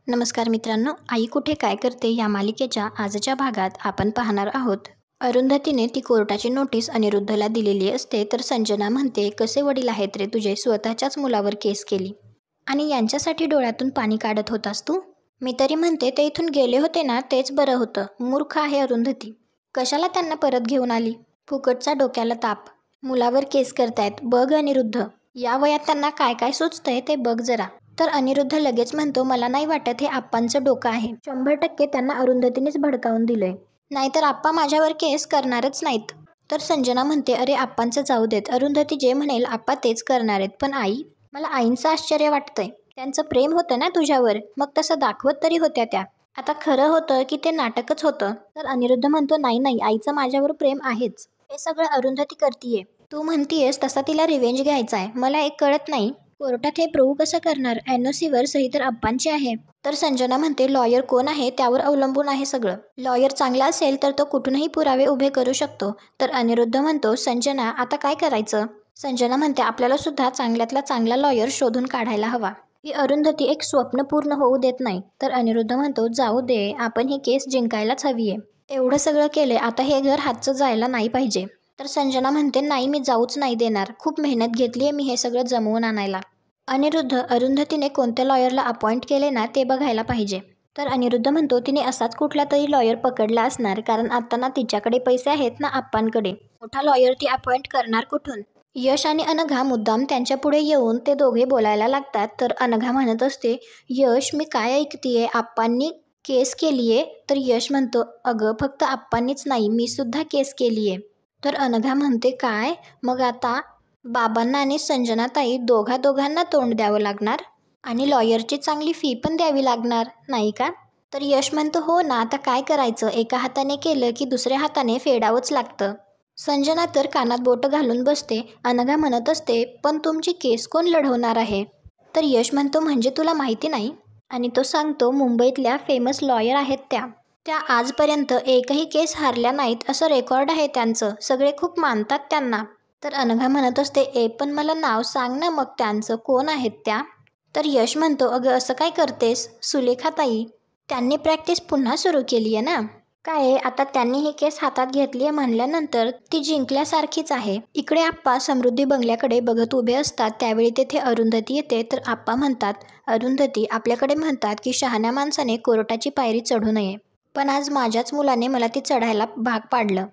नमस्कार मित्रांनो, आई कुठे काय करते या मालिकेच्या आजच्या भागात आपण पाहणार आहोत. अरुंधतीने ती कोर्टाची नोटीस अनिरुद्धला दिलेली असते तर संजना म्हणते, कसे वडील आहेत रे तुझे, स्वतःच्याच मुलावर केस केली आणि यांच्यासाठी डोळ्यातून पाणी काढत होतास तू. मी तरी म्हणते ते इथून गेले होते ना तेच बरं होतं. मूर्ख आहे अरुंधती, कशाला त्यांना परत घेऊन आली. फुकटचा डोक्याला ताप. मुलावर केस करतायत बघ अनिरुद्ध, या वयात त्यांना काय काय सुचतंय ते बघ जरा. तर अनिरुद्ध लगेच म्हणतो, मला नाही वाटत हे आप्पांचं डोकं आहे. 100% त्यांना अरुंधतीनेच भडकावून दिलंय, नाहीतर आप्पा माझ्यावर केस करणारच नाहीत. तर संजना म्हणते, अरे आप्पांचं जाऊ देत, अरुंधती जे म्हणेल आप्पा तेच करणार आहेत. पण आई, मला आईंचं आश्चर्य वाटतंय. त्यांचं प्रेम होतं ना तुझ्यावर, मग तसं दाखवत तरी होत्या त्या. आता खरं होतं की ते नाटकच होतं. तर अनिरुद्ध म्हणतो, नाही नाही, आईचं माझ्यावर प्रेम आहेच. हे सगळं अरुंधती करतीये. तू म्हणतीयस तसा तिला रिव्हेंज घ्यायचा आहे. मला एक कळत नाही, कोर्टात हे प्रूव्ह कसं करणार. एनओसीवर सही तर आप्पांची आहे. तर संजना म्हणते, लॉयर कोण आहे त्यावर अवलंबून आहे सगळं. लॉयर चांगला असेल तर तो कुठूनही पुरावे उभे करू शकतो. तर अनिरुद्ध म्हणतो, संजना आता काय करायचं. संजना म्हणते, आपल्याला सुद्धा चांगल्यातला चांगला लॉयर शोधून काढायला हवा. ही अरुंधती एक स्वप्न पूर्ण होऊ देत नाही. तर अनिरुद्ध म्हणतो, जाऊ दे, आपण ही केस जिंकायलाच हवी आहे. एवढं सगळं केले, आता हे घर हातचं जायला नाही पाहिजे. तर संजना म्हणते, नाही मी जाऊच नाही देणार. खूप मेहनत घेतली आहे मी हे सगळं जमवून आणायला. अनिरुद्ध, अरुंधतीने कोणत्या लॉयरला अपॉइंट केले ना ते बघायला पाहिजे. तर अनिरुद्ध म्हणतो, तिने असाच कुठला तरी लॉयर पकडला असणार, कारण आता ना तिच्याकडे पैसे आहेत ना आप्पांकडे. मोठा लॉयर ती अपॉइंट करणार कुठून. यश आणि अनघा मुद्दाम त्यांच्या पुढे येऊन ते दोघे बोलायला लागतात. तर अनघा म्हणत असते, यश मी काय ऐकतेय, आप्पांनी केस केलीये. तर यश म्हणतो, अगं फक्त आप्पांनीच नाही, मी सुद्धा केस केलीये. तर अनघा म्हणते, काय मग आता बाबांना आणि संजनाताई दोघांना तोंड द्यावं लागणार आणि लॉयरची चांगली फी पण द्यावी लागणार नाही का. तर यश म्हणतो, हो ना, आता काय करायचं, एका हाताने केलं की दुसऱ्या हाताने फेडावंच लागतं. संजना तर कानात बोटं घालून बसते. अनघा म्हणत असते, पण तुमची केस कोण लढवणार आहे. तर यश म्हणतो, म्हणजे तुला माहिती नाही. आणि तो सांगतो, मुंबईतल्या फेमस लॉयर आहेत त्या आजपर्यंत एकही केस हारल्या नाहीत असं रेकॉर्ड आहे त्यांचं. सगळे खूप मानतात त्यांना. तर अनघा म्हणत असते, पण मला नाव सांग ना मग त्यांचं, कोण आहेत त्या. तर यश म्हणतो, अगं असं काय करतेस, सुलेखाताई. त्यांनी प्रॅक्टिस पुन्हा सुरू केली आहे ना. काय आता त्यांनी ही केस हातात घेतली आहे म्हणल्यानंतर ती जिंकल्यासारखीच आहे. इकडे आप्पा समृद्धी बंगल्याकडे बघत उभे असतात. त्यावेळी तेथे अरुंधती येते. तर आप्पा म्हणतात, अरुंधती, आपल्याकडे म्हणतात की शहाण्या माणसाने कोर्टाची पायरी चढू नये, पण आज माझ्याच मुलाने मला ती चढायला भाग पाडलं.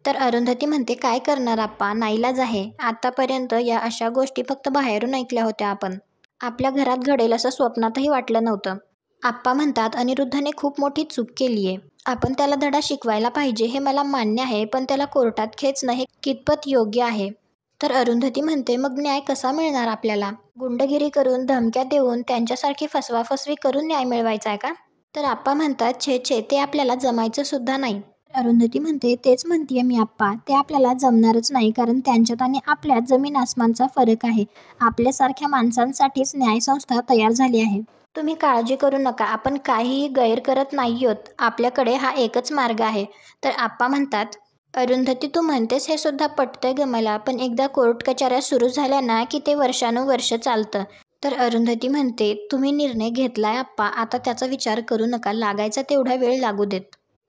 तर अरुंधती म्हणते, काय करणार आप्पा, नाईलाज आहे. आतापर्यंत या अशा गोष्टी फक्त बाहेरून ऐकल्या होत्या आपण. आपल्या घरात घडेल असं स्वप्नातही वाटलं नव्हतं. आप्पा म्हणतात, अनिरुद्धने खूप मोठी चूक केली आहे. आपण त्याला धडा शिकवायला पाहिजे हे मला मान्य आहे, पण त्याला कोर्टात खेचणं हे कितपत योग्य आहे. तर अरुंधती म्हणते, मग न्याय कसा मिळणार आपल्याला. गुंडगिरी करून, धमक्या देऊन, त्यांच्यासारखी फसवाफसवी करून न्याय मिळवायचा आहे का. तर आप्पा म्हणतात, छे छे, ते आपल्याला जमायचं सुद्धा नाही. अरुंधती म्हणते, तेच म्हणतीये मी आप्पा, ते आपल्याला जमणारच नाही, कारण त्यांच्यात आणि आपल्यात जमीन आसमानचा फरक आहे. आपल्यासारख्या माणसांसाठीच न्यायसंस्था तयार झाली आहे. तुम्ही काळजी करू नका, आपण काहीही गैर करत नाही आहोत. आपल्याकडे हा एकच मार्ग आहे. तर आप्पा म्हणतात, अरुंधती तू म्हणतेस हे सुद्धा पटतंय ग मला, पण एकदा कोर्ट कचऱ्या सुरू झाल्या ना की ते वर्षानुवर्ष चालतं. तर अरुंधती म्हणते, तुम्ही निर्णय घेतलाय आप्पा, आता त्याचा विचार करू नका, लागायचा तेवढा वेळ लागू देत.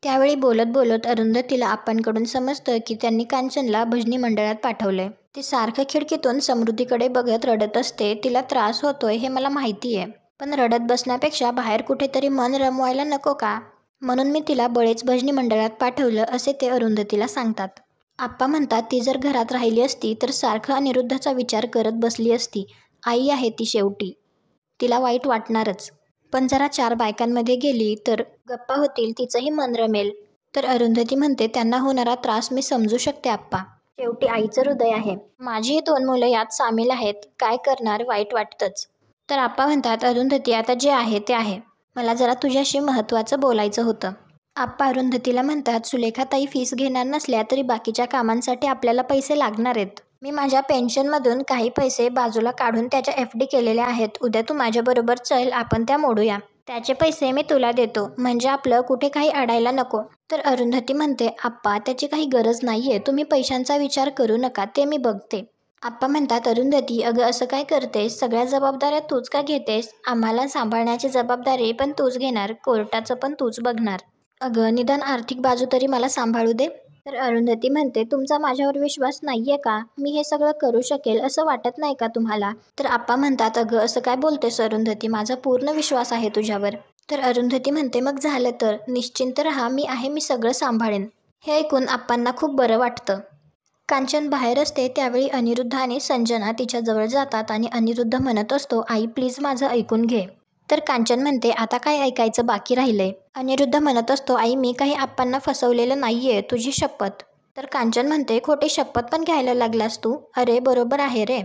त्यावेळी बोलत बोलत अरुंधतीला आप्पांकडून समजतं की त्यांनी कांचनला भजनी मंडळात पाठवलंय. ती सारखं खिडकीतून समृद्धीकडे बघत रडत असते. तिला त्रास होतोय हे मला माहिती आहे, पण रडत बसण्यापेक्षा बाहेर कुठेतरी मन रमवायला नको का, म्हणून मी तिला बळेच भजनी मंडळात पाठवलं, असे ते अरुंधतीला सांगतात. आप्पा म्हणतात, ती जर घरात राहिली असती तर सारखं अनिरुद्धचा विचार करत बसली असती. आई आहे ती शेवटी, तिला वाईट वाटणारच, पण जरा 4 बायकांमध्ये गेली तर गप्पा होतील, तिचंही मन रमेल. तर अरुंधती म्हणते, त्यांना होणारा त्रास मी समजू शकते आप्पा, शेवटी आईचं हृदय आहे. माझीही 2 मुलं यात सामील आहेत, काय करणार, वाईट वाटतंच. तर आप्पा म्हणतात, अरुंधती आता जे आहे ते आहे, मला जरा तुझ्याशी महत्त्वाचं बोलायचं होतं. आप्पा अरुंधतीला म्हणतात, सुलेखाताई फीस घेणार नसल्या तरी बाकीच्या कामांसाठी आपल्याला पैसे लागणार आहेत. मी माझ्या पेन्शनमधून काही पैसे बाजूला काढून त्याच्या FD केलेल्या आहेत. उद्या तू माझ्याबरोबर चल, आपण त्या मोडूया. त्याचे पैसे मी तुला देतो, म्हणजे आपलं कुठे काही अडायला नको. तर अरुंधती म्हणते, आप्पा त्याची काही गरज नाहीये, तुम्ही पैशांचा विचार करू नका, ते मी बघते. आप्पा म्हणतात, अरुंधती अगं असं काय करतेस? सगळ्या जबाबदाऱ्या तूच का घेतेस? आम्हाला सांभाळण्याची जबाबदारी पण तूच घेणार, कोर्टाचं पण तूच बघणार. अगं निदान आर्थिक बाजू तरी मला सांभाळू दे. तर अरुंधती म्हणते, तुमचा माझ्यावर विश्वास नाहीये का? मी हे सगळं करू शकेल असं वाटत नाही का तुम्हाला? तर आप्पा म्हणतात, अगं असं काय बोलतेस अरुंधती, माझा पूर्ण विश्वास आहे तुझ्यावर. तर अरुंधती म्हणते, मग झालं तर निश्चिंत राहा, मी आहे, मी सगळं सांभाळेन. हे ऐकून आप्पांना खूप बरं वाटतं. कांचन बाहेर असते त्यावेळी अनिरुद्ध आणि संजना तिच्याजवळ जातात आणि अनिरुद्ध म्हणत असतो, आई प्लीज माझं ऐकून घे. तर कांचन म्हणते, आता काय ऐकायचं बाकी राहिलंय? अनिरुद्ध म्हणत असतो, आई मी काही आप्पांना फसवलेलं नाहीये, तुझी शपथ. तर कांचन म्हणते, खोटी शपथ पण घ्यायला लागलास तू? अरे बरोबर आहे रे.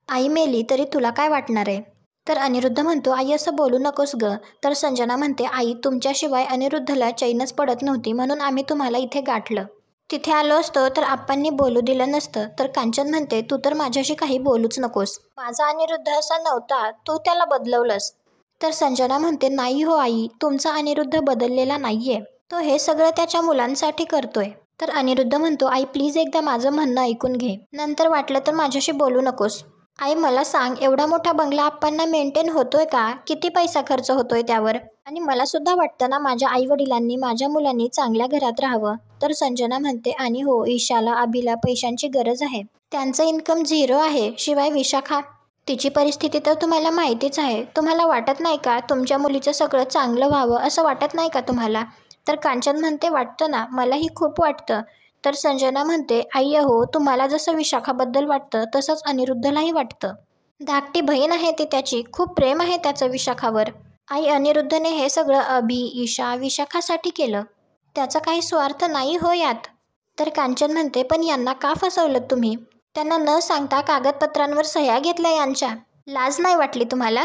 आई मेली तरी तुला काय वाटणार आहे? तर अनिरुद्ध म्हणतो, आई असं बोलू नकोस ग. तर संजना म्हणते, आई तुमच्याशिवाय अनिरुद्धला चैनच पडत नव्हती म्हणून आम्ही तुम्हाला इथे गाठलं. तिथे आलो असतो तर आप्पांनी बोलू दिलं नसतं. तर कांचन म्हणते, तू तर माझ्याशी काही बोलूच नकोस. माझा अनिरुद्ध असा नव्हता, तू त्याला बदलवलंस. तर संजना म्हणते, नाही हो आई, तुमचा अनिरुद्ध बदललेला नाहीये, तो हे सगळं त्याच्या मुलांसाठी करतोय. तर अनिरुद्ध म्हणतो, आई प्लीज एकदा माझं म्हणणं ऐकून घे, नंतर वाटलं तर माझ्याशी बोलू नकोस. आई मला सांग, एवढा मोठा बंगला आप्पांना मेंटेन होतोय का? किती पैसा खर्च होतोय त्यावर? आणि मला सुद्धा वाटतं ना माझ्या आई वडिलांनी माझ्या मुलांनी चांगल्या घरात राहावं. तर संजना म्हणते, आणि हो ईशाला अभिला पैशांची गरज आहे, त्यांचं इन्कम 0 आहे. शिवाय विशाखा, तिची परिस्थिती तर तुम्हाला माहितीच आहे. तुम्हाला वाटत नाही का तुमच्या मुलीचं सगळं चांगलं व्हावं, असं वाटत नाही का तुम्हाला? तर कांचन म्हणते, वाटतं ना, मलाही खूप वाटतं. तर संजना म्हणते, आई अहो तुम्हाला जसं विशाखाबद्दल वाटतं तसंच अनिरुद्धलाही वाटतं. धाकटी बहीण आहे ती त्याची, खूप प्रेम आहे त्याचं विशाखावर. आई अनिरुद्धने हे सगळं अभि, ईशा, विशाखासाठी केलं, त्याचा काही स्वार्थ नाही हो यात. तर कांचन म्हणते, पण यांना का फसवलं तुम्ही? त्यांना न सांगता कागदपत्रांवर सह्या घेतल्या यांच्या, लाज नाही वाटली तुम्हाला?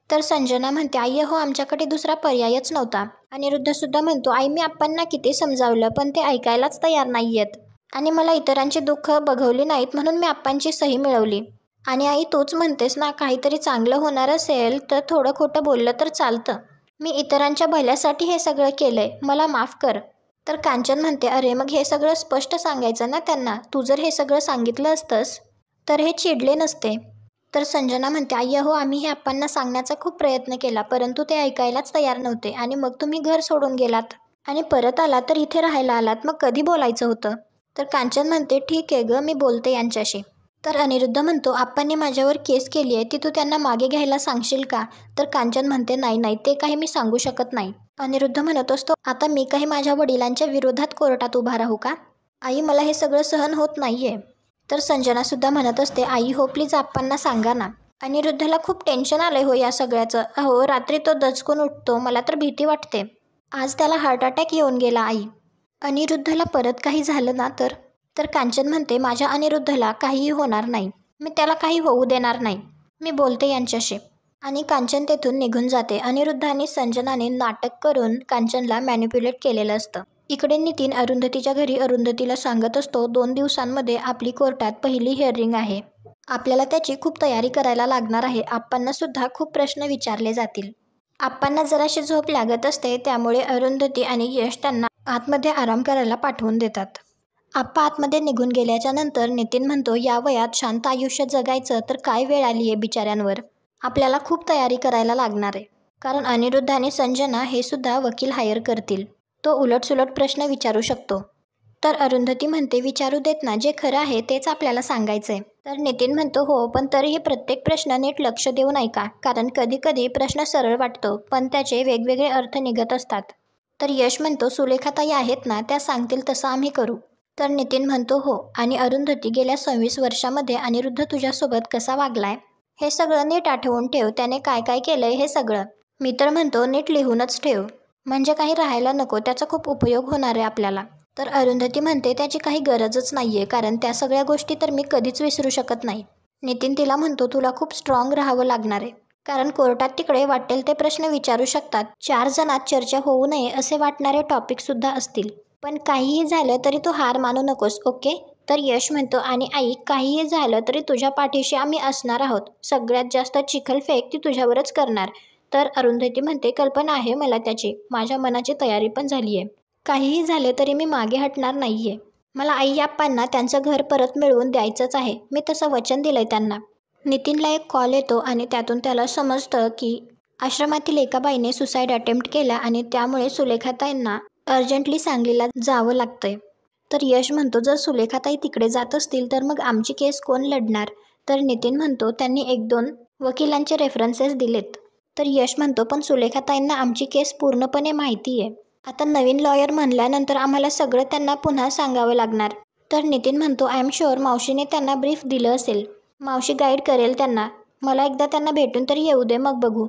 तर संजना म्हणते, आई हो आमच्याकडे दुसरा पर्यायच नव्हता. अनिरुद्ध सुद्धा म्हणतो, आई मी आप्पांना किती समजावलं पण ते ऐकायलाच तयार नाहीयेत, आणि मला इतरांची दुःख बघवली नाहीत म्हणून मी आप्पांची सही मिळवली. आणि आई तूच म्हणतेस ना, काहीतरी चांगलं होणार असेल तर थोडं खोटं बोललं तर चालतं. मी इतरांच्या भल्यासाठी हे सगळं केलंय, मला माफ कर. तर कांचन म्हणते, अरे मग हे सगळं स्पष्ट सांगायचं ना त्यांना, तू जर हे सगळं सांगितलं असतंस तर हे चिडले नसते. तर संजना म्हणते, आई हो आम्ही हे आप्पांना सांगण्याचा खूप प्रयत्न केला परंतु ते ऐकायलाच तयार नव्हते, आणि मग तुम्ही घर सोडून गेलात आणि परत आलात तर इथे राहायला आलात, मग कधी बोलायचं होतं? तर कांचन म्हणते, ठीक आहे ग, मी बोलते यांच्याशी. तर अनिरुद्ध म्हणतो, आप्पांनी माझ्यावर केस केली आहे, ती तू त्यांना मागे घ्यायला सांगशील का? तर कांचन म्हणते, नाही नाही, ते काही मी सांगू शकत नाही. अनिरुद्ध म्हणत असतो, आता मी काही माझ्या वडिलांच्या विरोधात कोर्टात उभा राहू का? आई मला हे सगळं सहन होत नाहीये. तर संजना सुद्धा म्हणत असते, आई हो प्लीज आप्पांना सांगा ना. अनिरुद्धला खूप टेन्शन आलंय हो या सगळ्याचं. अहो रात्री तो दचकून उठतो, मला तर भीती वाटते. आज त्याला हार्ट अटॅक येऊन गेला आई. अनिरुद्धला परत काही झालं ना तर? तर कांचन म्हणते, माझ्या अनिरुद्धला काहीही होणार नाही, मी त्याला काही होऊ देणार नाही, मी बोलते यांच्याशी. आणि कांचन तेथून निघून जाते. अनिरुद्ध आणि संजनाने नाटक करून कांचनला मॅनिप्युलेट केलेलं असतं. इकडे नितीन अरुंधतीच्या घरी अरुंधतीला सांगत असतो, 2 दिवसांमध्ये आपली कोर्टात पहिली हिअरिंग आहे, आपल्याला त्याची खूप तयारी करायला लागणार आहे. आप्पांना सुद्धा खूप प्रश्न विचारले जातील. आप्पांना जराशी झोप लागत असते, त्यामुळे अरुंधती आणि यश त्यांना आतमध्ये आराम करायला पाठवून देतात. आप्पा आतमध्ये निघून गेल्याच्या नंतर नितीन म्हणतो, या वयात शांत आयुष्य जगायचं तर काय वेळ आली आहे बिचाऱ्यांवर. आपल्याला खूप तयारी करायला लागणार आहे, कारण अनिरुद्ध आणि संजना हे सुद्धा वकील हायर करतील, तो उलटसुलट प्रश्न विचारू शकतो. तर अरुंधती म्हणते, विचारू देत ना, जे खरं आहे तेच आपल्याला सांगायचंय. तर नितीन म्हणतो, हो पण तरीही प्रत्येक प्रश्न नीट लक्ष देऊन ऐका, कारण कधी कधी प्रश्न सरळ वाटतो पण त्याचे वेगवेगळे अर्थ निघत असतात. तर यश म्हणतो, सुलेखाताई आहेत ना, त्या सांगतील तसं आम्ही करू. तर नितीन म्हणतो, हो, आणि अरुंधती गेल्या 26 वर्षामध्ये अनिरुद्ध तुझ्यासोबत कसा वागलाय हे सगळं नीट आठवून ठेव, त्याने काय काय केलंय हे सगळं. मी तर म्हणतो नीट लिहूनच ठेव, म्हणजे काही राहायला नको, त्याचा खूप उपयोग होणार आहे आपल्याला. तर अरुंधती म्हणते, त्याची काही गरजच नाहीये, कारण त्या सगळ्या गोष्टी तर मी कधीच विसरू शकत नाही. नितीन तिला म्हणतो, तुला खूप स्ट्रॉंग राहावं लागणार आहे, कारण कोर्टात तिकडे वाटेल ते प्रश्न विचारू शकतात. 4 जणात चर्चा होऊ नये असे वाटणारे टॉपिक सुद्धा असतील, पण काहीही झालं तरी तू हार मानू नकोस, ओके? तर यश म्हणतो, आणि आई काहीही झालं तरी तुझ्या पाठीशी आम्ही असणार आहोत, सगळ्यात जास्त चिखलफेक ती तुझ्यावरच करणार. तर अरुंधती म्हणते, कल्पना आहे मला त्याची, माझ्या मनाची तयारी पण झाली आहे, काहीही झाले तरी मी मागे हटणार नाहीये. मला आई आप्पांना त्यांचं घर परत मिळवून द्यायचंच आहे. मी तसं वचन दिलंय त्यांना. नितीनला एक कॉल येतो आणि त्यातून त्याला समजतं की आश्रमातील एका बाईने सुसाईड अटेम्प्ट केला आणि त्यामुळे सुलेखाताईंना अर्जंटली सांगलीला जावं लागतंय. तर यश म्हणतो जर सुलेखाताई तिकडे जात असतील तर मग आमची केस कोण लढणार? तर नितीन म्हणतो त्यांनी 1-2 वकिलांचे रेफरन्सेस दिलेत. तर यश म्हणतो पण सुलेखाताईंना आमची केस पूर्णपणे माहिती आहे. आता नवीन लॉयर म्हणल्यानंतर आम्हाला सगळं त्यांना पुन्हा सांगावं लागणार. तर नितीन म्हणतो आय एम शुअर मावशीने त्यांना ब्रीफ दिलं असेल. मावशी गाईड करेल त्यांना. मला एकदा त्यांना भेटून तरी येऊ दे मग बघू.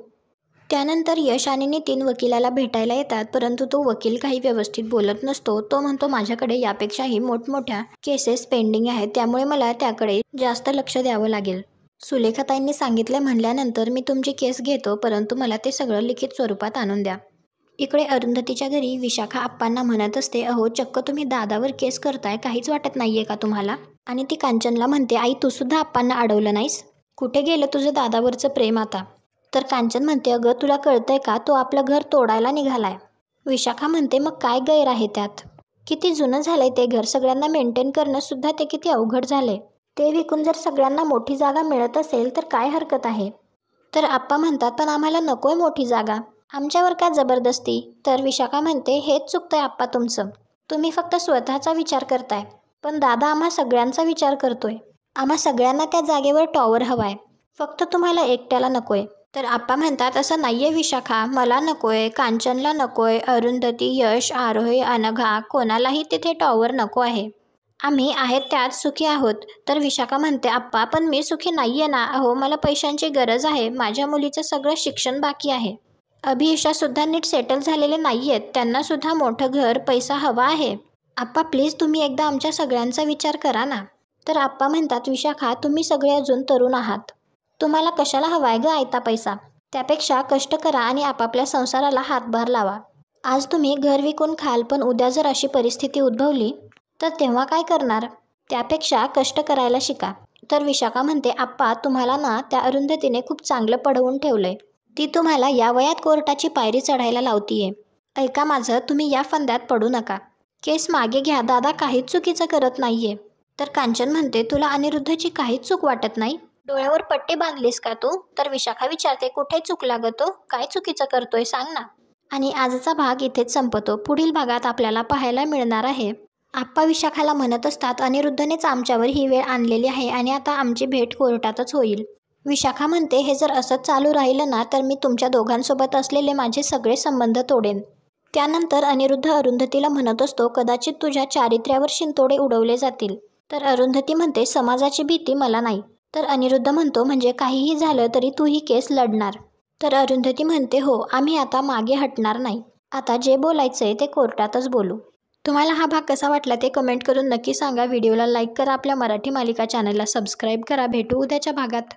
त्यानंतर यश आणि नितीन वकिलाला भेटायला येतात, परंतु तो वकील काही व्यवस्थित बोलत नसतो. तो म्हणतो माझ्याकडे यापेक्षाही मोठमोठ्या केसेस पेंडिंग आहेत, त्यामुळे मला त्याकडे जास्त लक्ष द्यावं लागेल. सुलेखाताईंनी सांगितले म्हणल्यानंतर मी तुमची केस घेतो, परंतु मला ते सगळं लिखित स्वरूपात आणून द्या. इकडे अरुंधतीच्या घरी विशाखा आप्पांना म्हणत असते अहो चक्क तुम्ही दादावर केस करताय, काहीच वाटत नाहीये का तुम्हाला? आणि ती कांचनला म्हणते आई तू सुद्धा आप्पांना अडवलं नाहीस? कुठे गेलं तुझं दादावरचं प्रेम आता? तर कांचन म्हणते अगं तुला कळतंय का, तो आपलं घर तोडायला निघालाय. विशाखा म्हणते मग काय गैर आहे त्यात? किती जुनं झालंय ते घर, सगळ्यांना मेंटेन करणं सुद्धा ते किती अवघड झालंय. ते विकून जर सगळ्यांना मोठी जागा मिळत असेल तर काय हरकत आहे? तर आप्पा म्हणतात पण आम्हाला नकोय मोठी जागा, आमच्यावर का जबरदस्ती? तर विशाखा म्हणते हेच चुकतंय आप्पा तुमचं. तुम्ही फक्त स्वतःचा विचार करताय, पण दादा आम्हा सगळ्यांचा विचार करतोय. आम्हा सगळ्यांना त्या जागेवर टॉवर हवाय, फक्त तुम्हाला एकट्याला नकोय. तर आप्पा म्हणतात असं नाहीये विशाखा, मला नकोय, कांचनला नकोय, अरुंधती, यश, आरोही, अनघा कोणालाही तिथे टॉवर नको आहे. आम्ही आहेत त्यात सुखी आहोत. तर विशाखा म्हणते आप्पा पण मी सुखी नाहीये ना. अहो मला पैशांची गरज आहे, माझ्या मुलीचं सगळं शिक्षण बाकी आहे. अभिईशासुद्धा नीट सेटल झालेले नाही आहेत, त्यांनासुद्धा मोठं घर पैसा हवा आहे. आप्पा प्लीज तुम्ही एकदा आमच्या सगळ्यांचा विचार करा ना. तर आप्पा म्हणतात विशाखा तुम्ही सगळे अजून तरुण आहात, तुम्हाला कशाला हवाय ग आयता पैसा? त्यापेक्षा कष्ट करा आणि आपापल्या संसाराला हातभार लावा. आज तुम्ही घर विकून खाल, पण उद्या जर अशी परिस्थिती उद्भवली तर तेव्हा काय करणार? त्यापेक्षा कष्ट करायला शिका. तर विशाखा म्हणते आप्पा तुम्हाला ना त्या अरुंधतीने खूप चांगलं पढवून ठेवलंय, ती तुम्हाला या वयात कोर्टाची पायरी चढायला लावतीये. ऐका माझं, तुम्ही या फंद्यात पडू नका. केस मागे घ्या, दादा काहीच चुकीचं करत नाहीये. तर कांचन म्हणते तुला अनिरुद्धची काहीच चूक वाटत नाही? डोळ्यावर पट्टी बांधलीस का तू? तर विशाखा विचारते कुठे चुकला ग तो, काय चुकीचं करतोय सांग ना. आणि आजचा भाग इथेच संपतो. पुढील भागात आपल्याला पाहायला मिळणार आहे आप्पा विशाखाला म्हणत असतात अनिरुद्धनेच आमच्यावर ही वेळ आणलेली आहे आणि आता आमची भेट कोर्टातच होईल. विशाखा म्हणते हे जर असंच चालू राहिलं ना तर मी तुमच्या दोघांसोबत असलेले माझे सगळे संबंध तोडेन. त्यानंतर अनिरुद्ध अरुंधतीला म्हणत असतो कदाचित तुझ्या चारित्र्यावर शिंतोडे उडवले जातील. तर अरुंधती म्हणते समाजाची भीती मला नाही. तर अनिरुद्ध म्हणतो म्हणजे काहीही झालं तरी तू ही केस लढणार? तर अरुंधती म्हणते हो, आम्ही आता मागे हटणार नाही. आता जे बोलायचंय ते कोर्टातच बोलू. तुम्हाला हा भाग कसा वाटला ते कमेंट करून नक्की सांगा. व्हिडिओला लाईक करा, आपल्या मराठी मालिका चॅनलला सबस्क्राईब करा. भेटू उद्याच्या भागात.